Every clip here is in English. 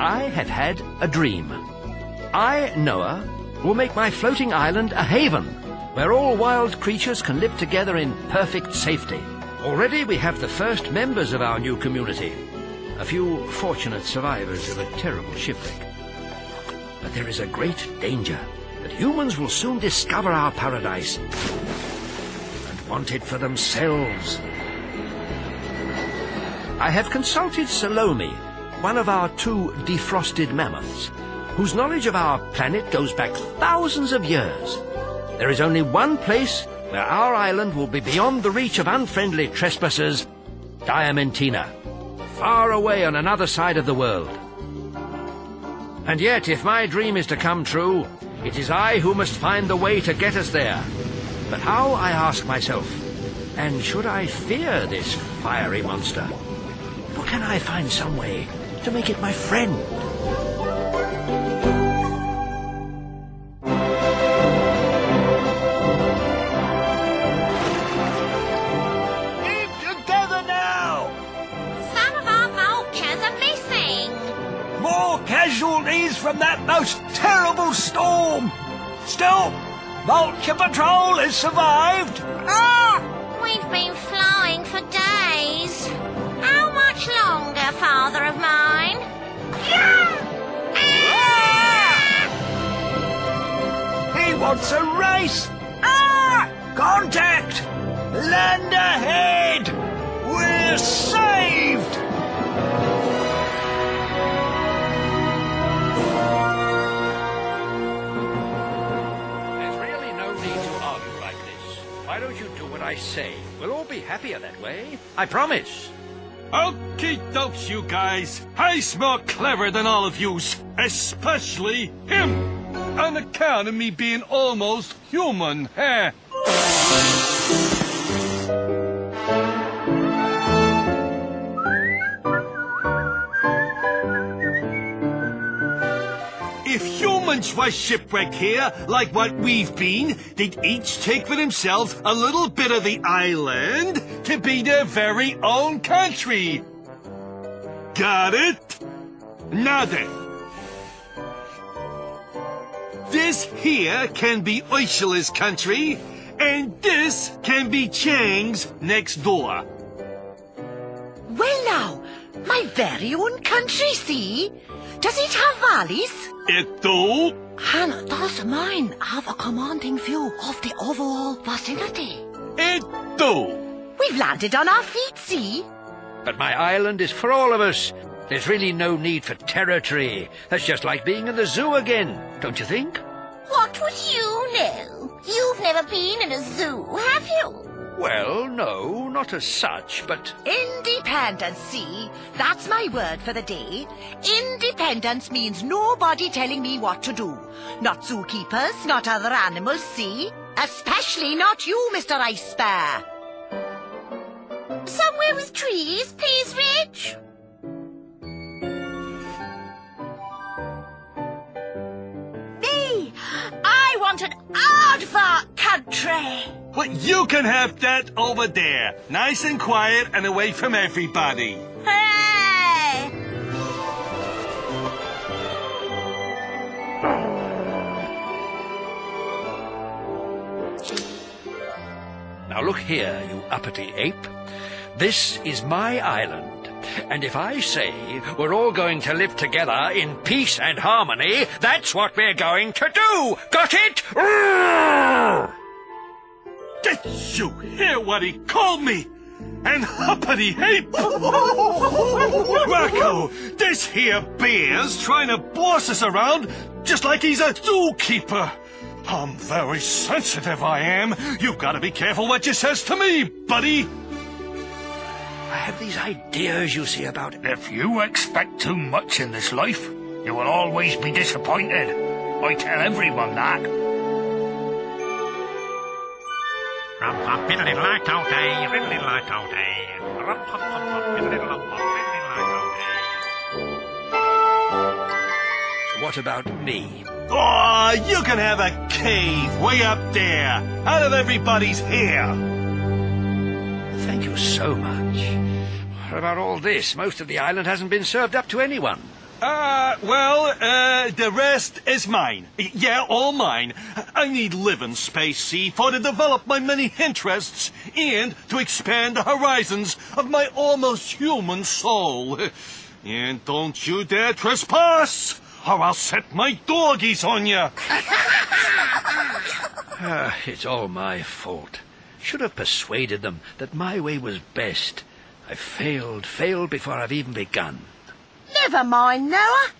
I have had a dream. I, Noah, will make my floating island a haven, where all wild creatures can live together in perfect safety. Already we have the first members of our new community, a few fortunate survivors of a terrible shipwreck. But there is a great danger that humans will soon discover our paradise and want it for themselves. I have consulted Salome, one of our 2 defrosted mammoths, whose knowledge of our planet goes back thousands of years. There is only one place where our island will be beyond the reach of unfriendly trespassers, Diamantina, far away on another side of the world. And yet, if my dream is to come true, it is I who must find the way to get us there. But how, I ask myself, and should I fear this fiery monster? Or can I find some way to make it my friend? Keep together now! Some of our vultures are missing. More casualties from that most terrible storm! Still, Vulture Patrol has survived! Ah! We've been flying for days. How much longer, father of mine? Ah! He wants a race! Ah! Contact! Land ahead! We're saved! There's really no need to argue like this. Why don't you do what I say? We'll all be happier that way. I promise. Okie dokes, you guys. He's more clever than all of yous, especially him. On account of me being almost human, eh? If humans was shipwrecked here, like what we've been, they'd each take for themselves a little bit of the island to be their very own country. Got it? Now then. This here can be Ursula's country, and this can be Chang's next door. Well now, my very own country, see? Does it have valleys? It do? And does mine have a commanding view of the overall vicinity? It do. We've landed on our feet, see? But my island is for all of us. There's really no need for territory. That's just like being in the zoo again, don't you think? What would you know? You've never been in a zoo, have you? Well, no, not as such, but... Independence, see? That's my word for the day. Independence means nobody telling me what to do. Not zookeepers, not other animals, see? Especially not you, Mr. Ice Bear. Somewhere with trees, please, Reg. Me! I want an aardvark country. But you can have that over there. Nice and quiet and away from everybody. Hooray! Now look here, you uppity ape. This is my island. And if I say we're all going to live together in peace and harmony, that's what we're going to do. Got it? Roar! Did you hear what he called me? An uppity ape? Wacko, this here bear's trying to boss us around just like he's a zookeeper. I'm very sensitive, I am. You gotta be careful what you says to me, buddy. I have these ideas, you see, about... If you expect too much in this life, you will always be disappointed. I tell everyone that. What about me? Oh, you can have a cave way up there, out of everybody's hair. Thank you so much. What about all this? Most of the island hasn't been served up to anyone. The rest is mine. Yeah, all mine. I need living space, see, for to develop my many interests and to expand the horizons of my almost human soul. And don't you dare trespass, or I'll set my doggies on you. It's all my fault. Should have persuaded them that my way was best. I failed before I've even begun. Never mind, Noah.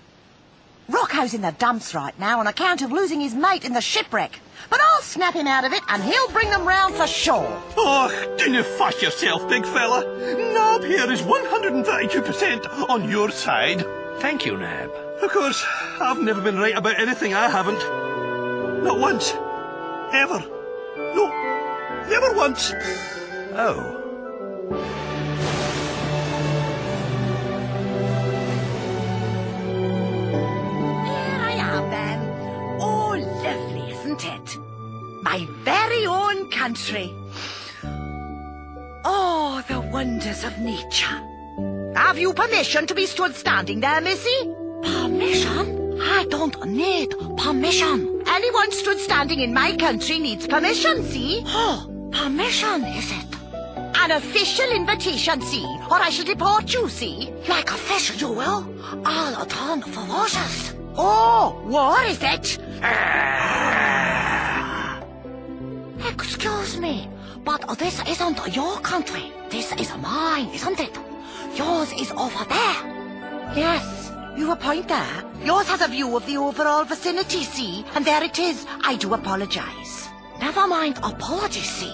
Rocco's in the dumps right now on account of losing his mate in the shipwreck. But I'll snap him out of it and he'll bring them round for sure. Oh, dinna fuss yourself, big fella. Nob here is 132% on your side. Thank you, Nab. Of course, I've never been right about anything, I haven't. Not once. Ever. No, never once. Oh. My very own country. Oh, the wonders of nature. Have you permission to be stood standing there, missy? Permission? I don't need permission. Anyone stood standing in my country needs permission, see? Oh, permission, is it? An official invitation, see? Or I shall deport you, see? Like a fish, you will. I'll turn ferocious. Oh, what is it? Excuse me, but this isn't your country. This is mine, isn't it? Yours is over there. Yes, you a point there. Yours has a view of the overall vicinity, see? And there it is. I do apologize. Never mind apologies, see?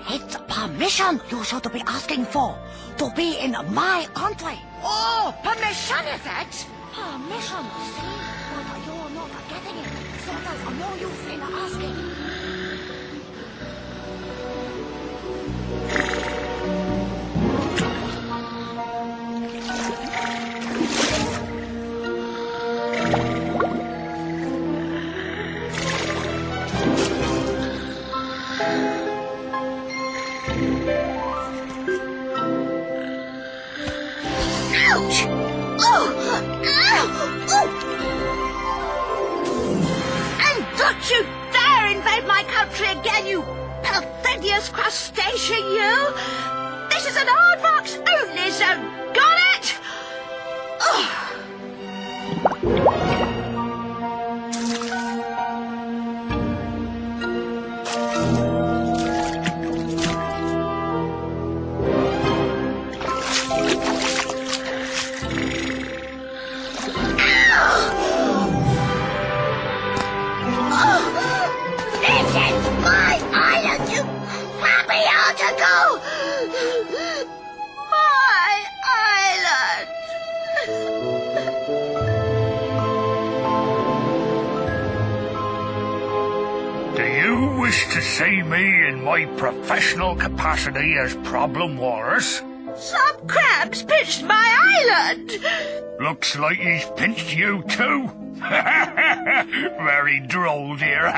It's permission you should be asking for to be in my country. Oh, permission is it? Permission, see? But you're not getting it, so there's no use in asking. Ouch! And don't you dare invade my country again, you perfidious crustacean, you! This is an aardvark's only zone, got it? To see me in my professional capacity as problem walrus? Some crabs pinched my island. Looks like he's pinched you too. Very droll, dear.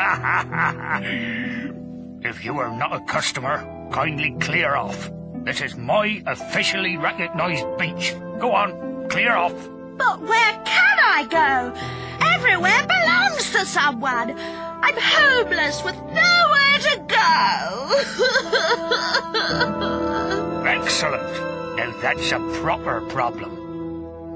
If you are not a customer, kindly clear off. This is my officially recognized beach. Go on, clear off. But where can I go? Everywhere belongs to someone. I'm homeless with nowhere to go. Excellent. Now that's a proper problem.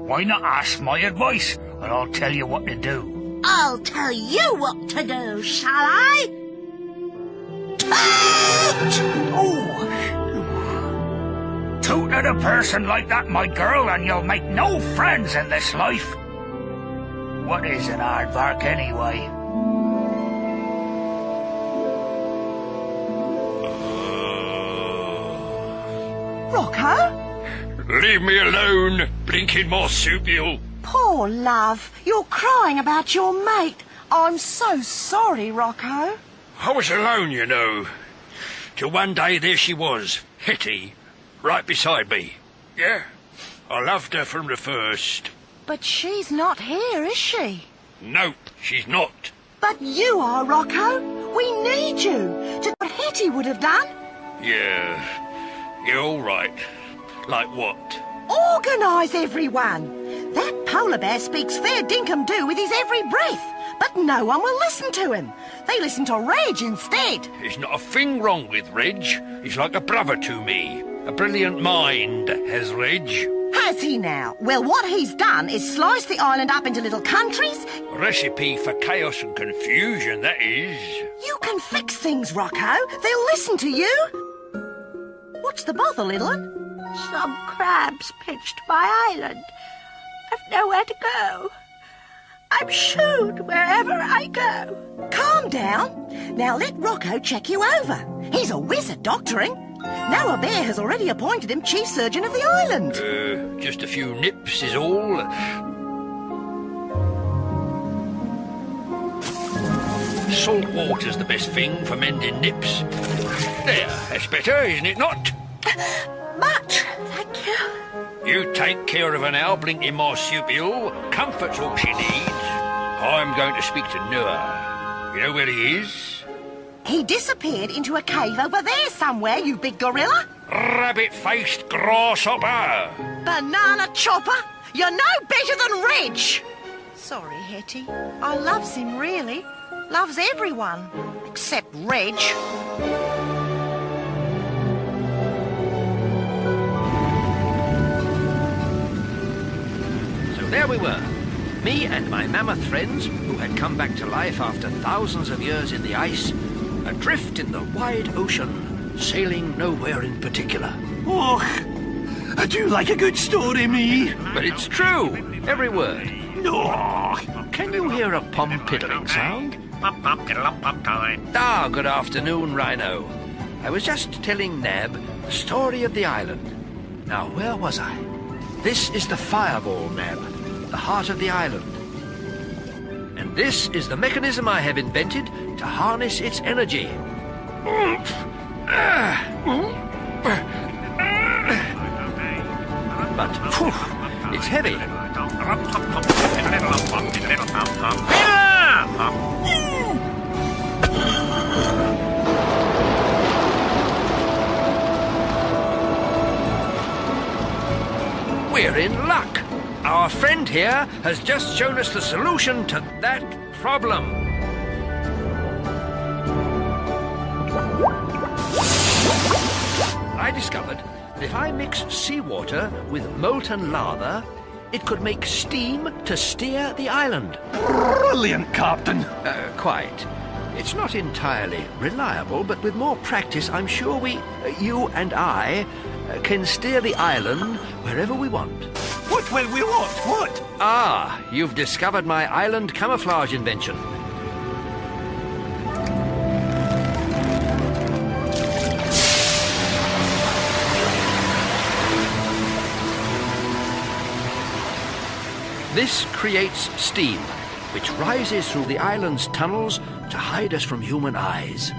Why not ask my advice, and I'll tell you what to do. I'll tell you what to do, shall I? Toot at a person like that, my girl, and you'll make no friends in this life. What is an aardvark anyway? Rocco? Leave me alone, blinking marsupial. Poor love, you're crying about your mate. I'm so sorry, Rocco. I was alone, you know. Till one day there she was, Hetty, right beside me. Yeah, I loved her from the first. But she's not here, is she? Nope, she's not. But you are, Rocco. We need you to do what Hetty would have done. Yeah, all right. Like what? Organise everyone. That polar bear speaks fair dinkum-doo with his every breath, but no one will listen to him. They listen to Reg instead. There's not a thing wrong with Reg. He's like a brother to me. A brilliant mind, has Reg. Has he now? Well, what he's done is slice the island up into little countries. A recipe for chaos and confusion, that is. You can fix things, Rocco. They'll listen to you. What's the bother, little one? Some crabs pinched my island. I've nowhere to go. I'm shooed wherever I go. Calm down. Now let Rocco check you over. He's a whiz at doctoring. Noah Bear has already appointed him chief surgeon of the island. Just a few nips is all. Salt water's the best thing for mending nips. There, that's better, isn't it not? Much, thank you. You take care of an owl blinking marsupial. Comfort's all she needs. I'm going to speak to Noah. You know where he is? He disappeared into a cave over there somewhere, you big gorilla. Rabbit-faced grasshopper. Banana chopper. You're no better than Reg. Sorry, Hetty. I loves him, really. Loves everyone. Except Reg. There we were, me and my mammoth friends, who had come back to life after thousands of years in the ice, adrift in the wide ocean, sailing nowhere in particular. Oh, I do like a good story, me. But it's true, every word. No. Can you hear a pom-piddling sound? Ah, good afternoon, Rhino. I was just telling Nab the story of the island. Now, where was I? This is the fireball, Nab. The heart of the island. And this is the mechanism I have invented to harness its energy. But, phew, it's heavy. We're in luck. Our friend here has just shown us the solution to that problem. I discovered that if I mix seawater with molten lava, it could make steam to steer the island. Brilliant, Captain. Quite. It's not entirely reliable, but with more practice, I'm sure you and I, can steer the island wherever we want. What will we want? What? Ah, you've discovered my island camouflage invention. This creates steam, which rises through the island's tunnels to hide us from human eyes.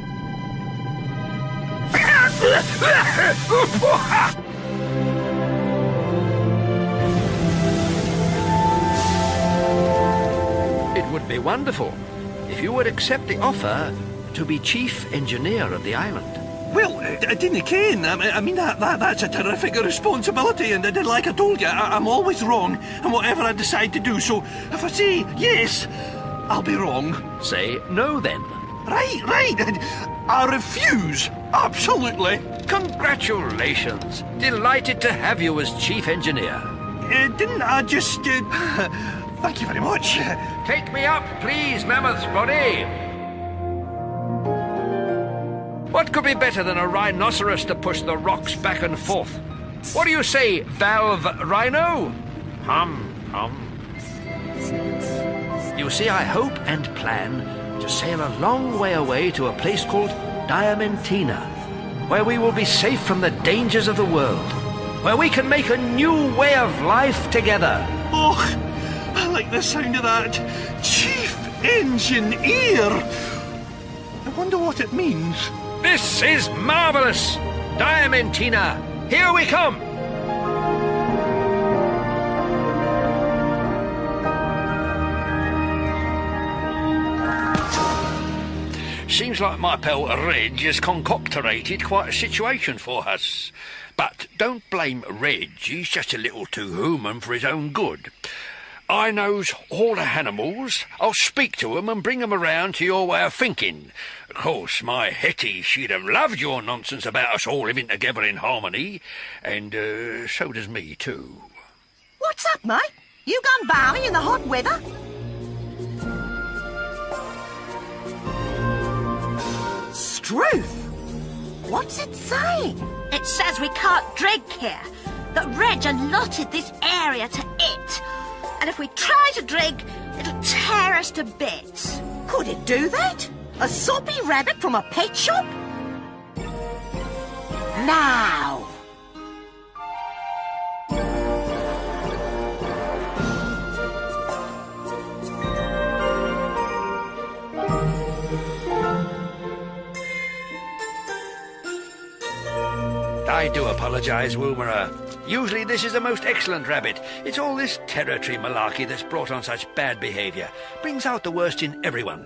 It would be wonderful if you would accept the offer to be chief engineer of the island. Well, I didn't ken. I mean, that's a terrific responsibility, and like I told you, I'm always wrong in whatever I decide to do, so if I say yes, I'll be wrong. Say no, then. Right. I refuse. Absolutely. Congratulations. Delighted to have you as chief engineer. Didn't I just... Thank you very much. Take me up, please, Mammoth's body. What could be better than a rhinoceros to push the rocks back and forth? What do you say, Valve Rhino? Hum. You see, I hope and plan to sail a long way away to a place called Diamantina, where we will be safe from the dangers of the world, where we can make a new way of life together. Oh, I like the sound of that. Chief Engineer. I wonder what it means. This is marvelous! Diamantina, here we come! Seems like my pal Reg has concocterated quite a situation for us. But don't blame Reg, he's just a little too human for his own good. I knows all the animals. I'll speak to 'em and bring 'em around to your way of thinking. Of course, my Hetty, she'd have loved your nonsense about us all living together in harmony, and so does me, too. What's up, mate? You gone balmy in the hot weather? Struth! What's it saying? It says we can't drink here, that Reg allotted this area to it. And if we try to drink, it'll tear us to bits. Could it do that? A soppy rabbit from a pet shop? Now! I do apologise, Woomerer. Usually this is a most excellent rabbit. It's all this territory malarkey that's brought on such bad behaviour. Brings out the worst in everyone.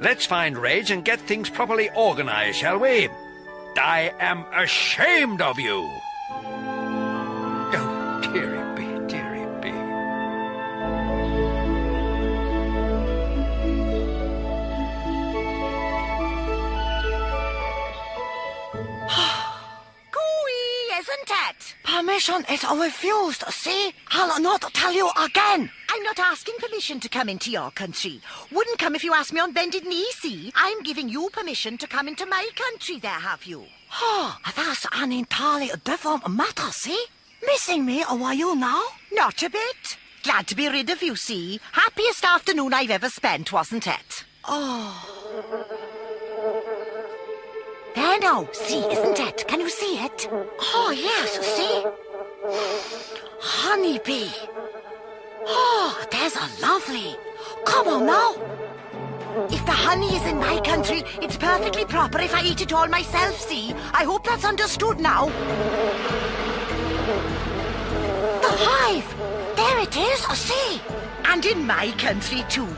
Let's find Reg and get things properly organised, shall we? I am ashamed of you. Oh, dearie me, dearie me. Isn't it? Permission is refused, see? I'll not tell you again. I'm not asking permission to come into your country. Wouldn't come if you asked me on bended knee, see? I'm giving you permission to come into my country, there have you. Oh, that's an entirely different matter, see? Missing me, or are you now? Not a bit. Glad to be rid of you, see? Happiest afternoon I've ever spent, wasn't it? Oh... There now, see, isn't it? Can you see it? Oh, yes, see? Honeybee. Oh, there's a lovely. Come on now. If the honey is in my country, it's perfectly proper if I eat it all myself, see? I hope that's understood now. The hive. There it is, see? And in my country, too.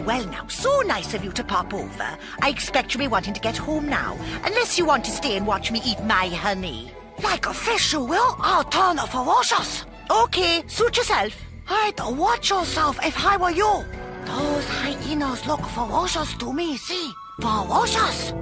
Well now, so nice of you to pop over. I expect you'll be wanting to get home now, unless you want to stay and watch me eat my honey. Like a fish you will, I'll turn ferocious. Okay, suit yourself. I'd watch yourself if I were you. Those hyenas look ferocious to me, see? Ferocious.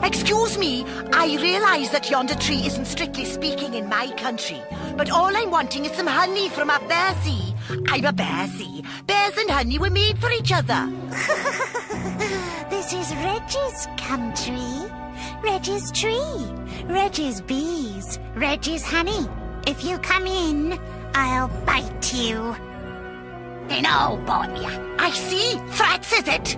Excuse me, I realise that yonder tree isn't strictly speaking in my country, but all I'm wanting is some honey from up there, see? I'm a bear, see? Bears and honey were made for each other. This is Reg's country. Reg's tree. Reg's bees. Reg's honey. If you come in, I'll bite you. Then I'll bite you. I see. Threats, is it?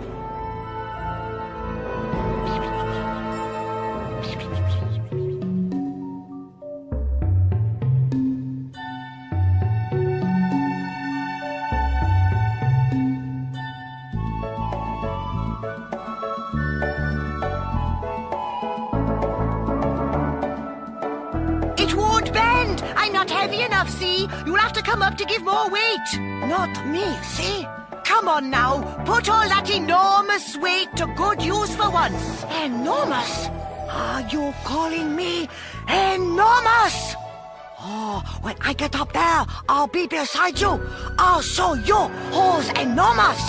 See? You'll have to come up to give more weight. Not me, see? Come on now. Put all that enormous weight to good use for once. Enormous? Are you calling me enormous? Oh, when I get up there, I'll be beside you. I'll show you who's enormous.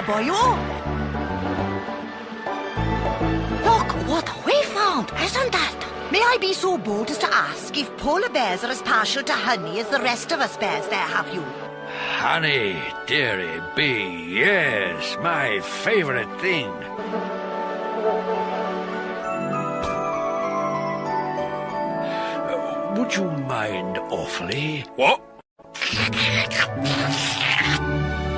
Boyo. Look what we found, isn't that? May I be so bold as to ask if polar bears are as partial to honey as the rest of us bears there, have you? Honey, dearie bee, yes, my favourite thing. Would you mind awfully? What?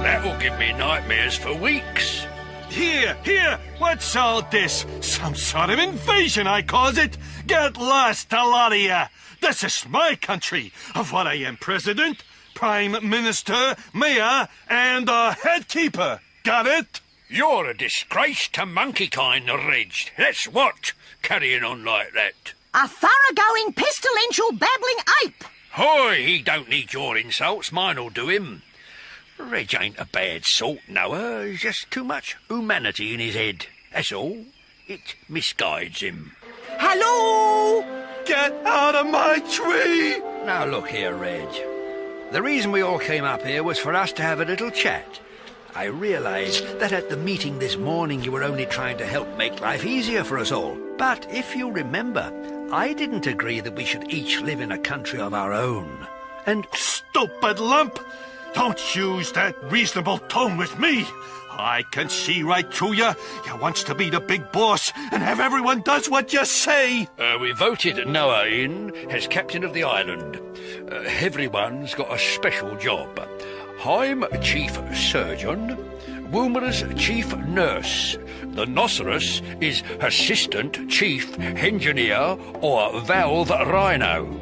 That'll give me nightmares for weeks. Here, what's all this? Some sort of invasion, I calls it. Get lost, a lot of ya. This is my country, of what I am president, prime minister, mayor, and head keeper. Got it? You're a disgrace to monkeykind, Reg. That's what, carrying on like that. A thoroughgoing pestilential babbling ape. Hoy, he don't need your insults, mine'll do him. Reg ain't a bad sort, Noah. He's just too much humanity in his head. That's all. It misguides him. Hello? Get out of my tree! Now look here, Reg. The reason we all came up here was for us to have a little chat. I realise that at the meeting this morning you were only trying to help make life easier for us all. But if you remember, I didn't agree that we should each live in a country of our own. And Stupid lump! Don't use that reasonable tone with me. I can see right through you. You wants to be the big boss and have everyone does what you say. We voted Noah in as captain of the island. Everyone's got a special job. I'm chief surgeon. Woomera's chief nurse. The Nocerus is assistant chief engineer or valve rhino.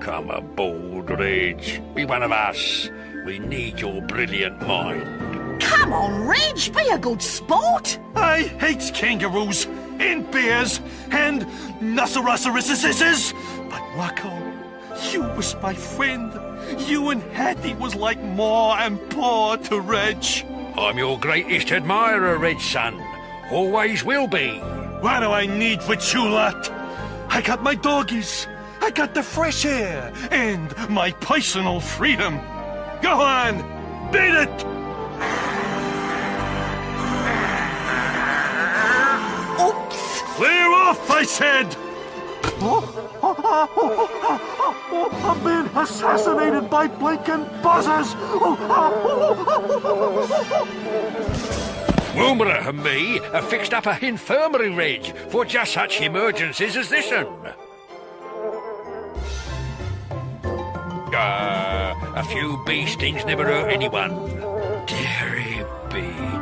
Come aboard, Reg. Be one of us. We need your brilliant mind. Come on, Reg, be a good sport. I hates kangaroos and bears and nocerosaurises. But Rocco, you was my friend. You and Hattie was like ma and pa to Reg. I'm your greatest admirer, Reg, son. Always will be. What do I need with you lot? I got my doggies. I got the fresh air and my personal freedom. Go on, beat it! Oops. Clear off, I said! I'm being assassinated by blinking buzzers! Woomera and me have fixed up a infirmary, Reg, for just such emergencies as this one. A few bee stings never hurt anyone. Dearie bee.